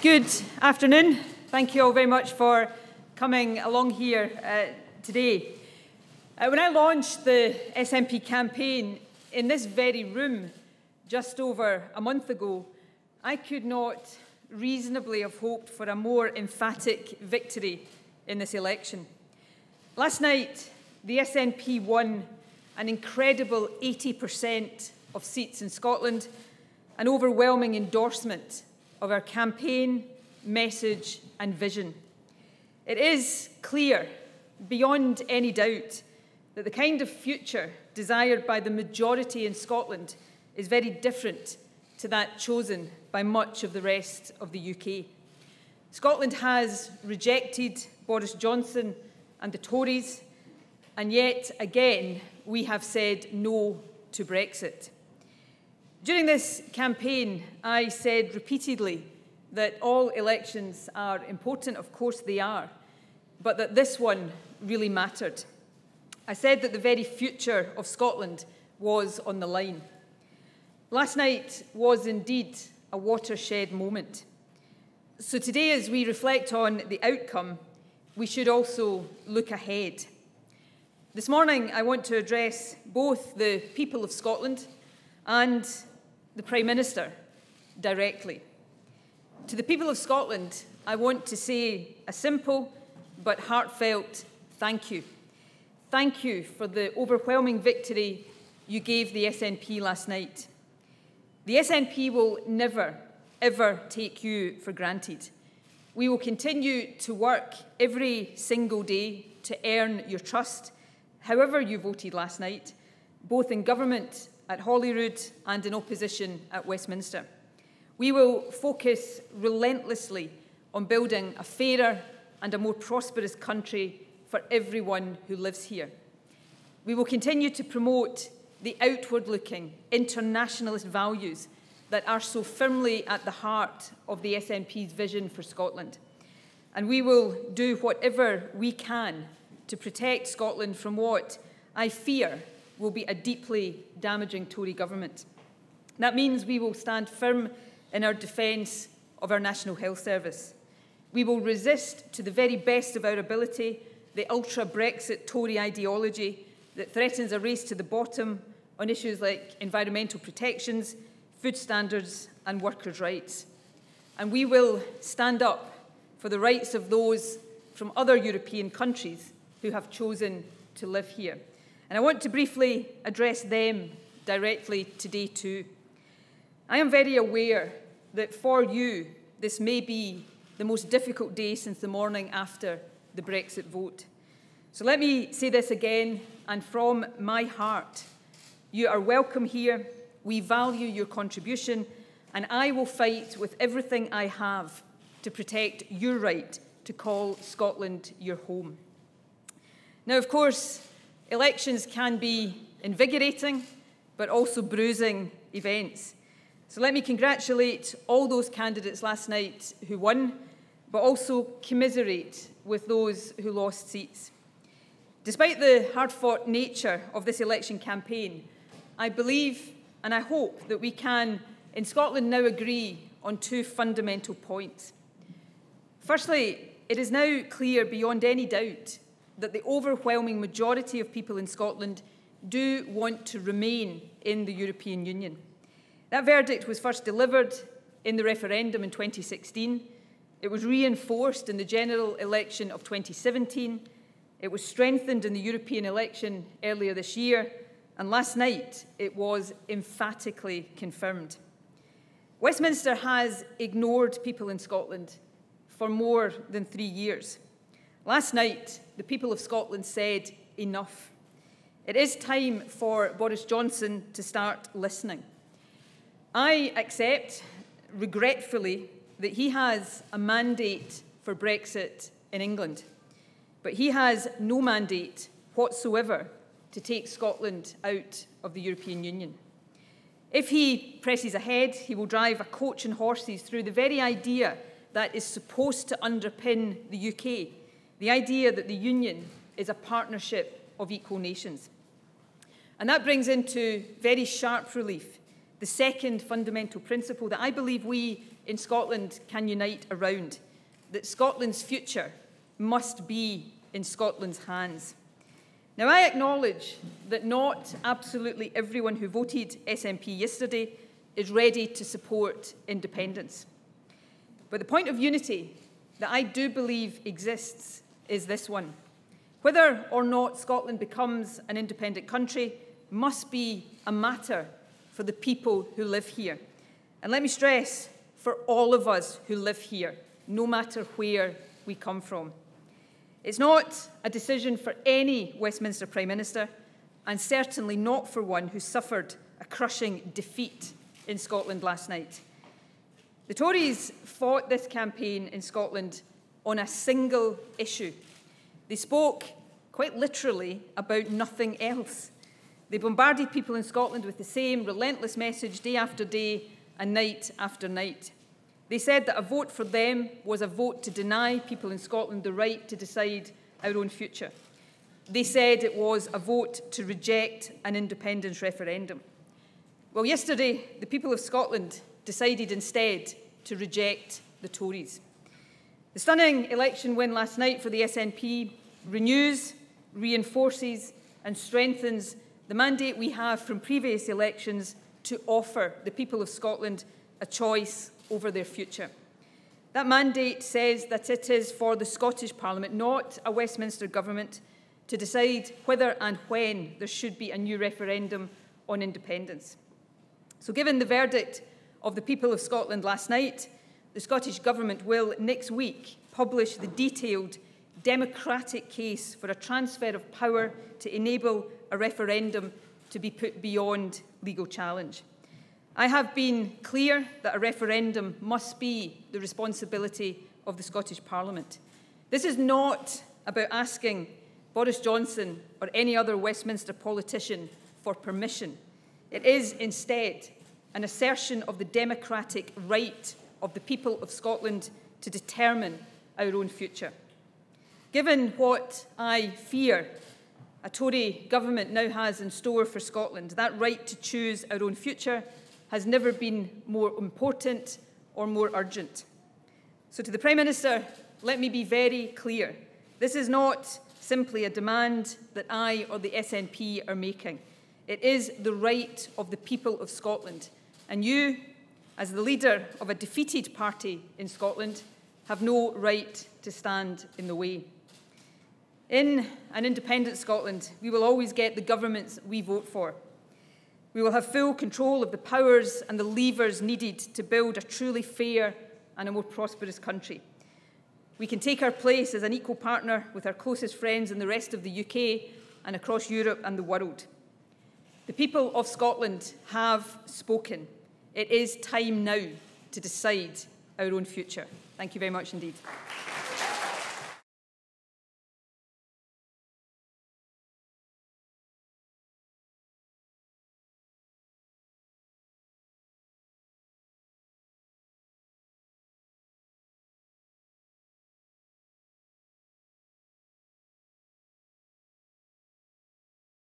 Good afternoon. Thank you all very much for coming along here today. When I launched the SNP campaign in this very room just over a month ago, I could not reasonably have hoped for a more emphatic victory in this election. Last night, the SNP won an incredible 80% of seats in Scotland, an overwhelming endorsement of our campaign, message and vision. It is clear, beyond any doubt, that the kind of future desired by the majority in Scotland is very different to that chosen by much of the rest of the UK. Scotland has rejected Boris Johnson and the Tories, and yet again we have said no to Brexit. During this campaign, I said repeatedly that all elections are important, of course they are, but that this one really mattered. I said that the very future of Scotland was on the line. Last night was indeed a watershed moment. So today, as we reflect on the outcome, we should also look ahead. This morning, I want to address both the people of Scotland and the Prime Minister directly. To the people of Scotland, I want to say a simple but heartfelt thank you. Thank you for the overwhelming victory you gave the SNP last night. The SNP will never, ever take you for granted. We will continue to work every single day to earn your trust, however you voted last night, both in government at Holyrood and in opposition at Westminster. We will focus relentlessly on building a fairer and a more prosperous country for everyone who lives here. We will continue to promote the outward-looking, internationalist values that are so firmly at the heart of the SNP's vision for Scotland. And we will do whatever we can to protect Scotland from what I fear will be a deeply damaging Tory government. That means we will stand firm in our defence of our National Health Service. We will resist to the very best of our ability the ultra-Brexit Tory ideology that threatens a race to the bottom on issues like environmental protections, food standards and workers' rights. And we will stand up for the rights of those from other European countries who have chosen to live here. And I want to briefly address them directly today too. I am very aware that for you, this may be the most difficult day since the morning after the Brexit vote. So let me say this again, and from my heart, you are welcome here. We value your contribution, and I will fight with everything I have to protect your right to call Scotland your home. Now, of course, elections can be invigorating, but also bruising events. So let me congratulate all those candidates last night who won, but also commiserate with those who lost seats. Despite the hard-fought nature of this election campaign, I believe and I hope that we can, in Scotland, now agree on two fundamental points. Firstly, it is now clear beyond any doubt that the overwhelming majority of people in Scotland do want to remain in the European Union. That verdict was first delivered in the referendum in 2016. It was reinforced in the general election of 2017. It was strengthened in the European election earlier this year. And last night, it was emphatically confirmed. Westminster has ignored people in Scotland for more than 3 years. Last night, the people of Scotland said enough. It is time for Boris Johnson to start listening. I accept, regretfully, that he has a mandate for Brexit in England, but he has no mandate whatsoever to take Scotland out of the European Union. If he presses ahead, he will drive a coach and horses through the very idea that is supposed to underpin the UK, the idea that the Union is a partnership of equal nations. And that brings into very sharp relief the second fundamental principle that I believe we in Scotland can unite around, that Scotland's future must be in Scotland's hands. Now, I acknowledge that not absolutely everyone who voted SNP yesterday is ready to support independence. But the point of unity that I do believe exists is this one. Whether or not Scotland becomes an independent country must be a matter for the people who live here. And let me stress, for all of us who live here, no matter where we come from. It's not a decision for any Westminster Prime Minister, and certainly not for one who suffered a crushing defeat in Scotland last night. The Tories fought this campaign in Scotland on a single issue. They spoke, quite literally, about nothing else. They bombarded people in Scotland with the same relentless message day after day and night after night. They said that a vote for them was a vote to deny people in Scotland the right to decide our own future. They said it was a vote to reject an independence referendum. Well, yesterday, the people of Scotland decided instead to reject the Tories. The stunning election win last night for the SNP renews, reinforces and strengthens the mandate we have from previous elections to offer the people of Scotland a choice over their future. That mandate says that it is for the Scottish Parliament, not a Westminster government, to decide whether and when there should be a new referendum on independence. So given the verdict of the people of Scotland last night, the Scottish Government will next week publish the detailed democratic case for a transfer of power to enable a referendum to be put beyond legal challenge. I have been clear that a referendum must be the responsibility of the Scottish Parliament. This is not about asking Boris Johnson or any other Westminster politician for permission. It is instead an assertion of the democratic right of the people of Scotland to determine our own future. Given what I fear a Tory government now has in store for Scotland, that right to choose our own future has never been more important or more urgent. So to the Prime Minister, let me be very clear. This is not simply a demand that I or the SNP are making. It is the right of the people of Scotland. And you, as the leader of a defeated party in Scotland, have no right to stand in the way. In an independent Scotland, we will always get the governments we vote for. We will have full control of the powers and the levers needed to build a truly fair and a more prosperous country. We can take our place as an equal partner with our closest friends in the rest of the UK and across Europe and the world. The people of Scotland have spoken. It is time now to decide our own future. Thank you very much indeed.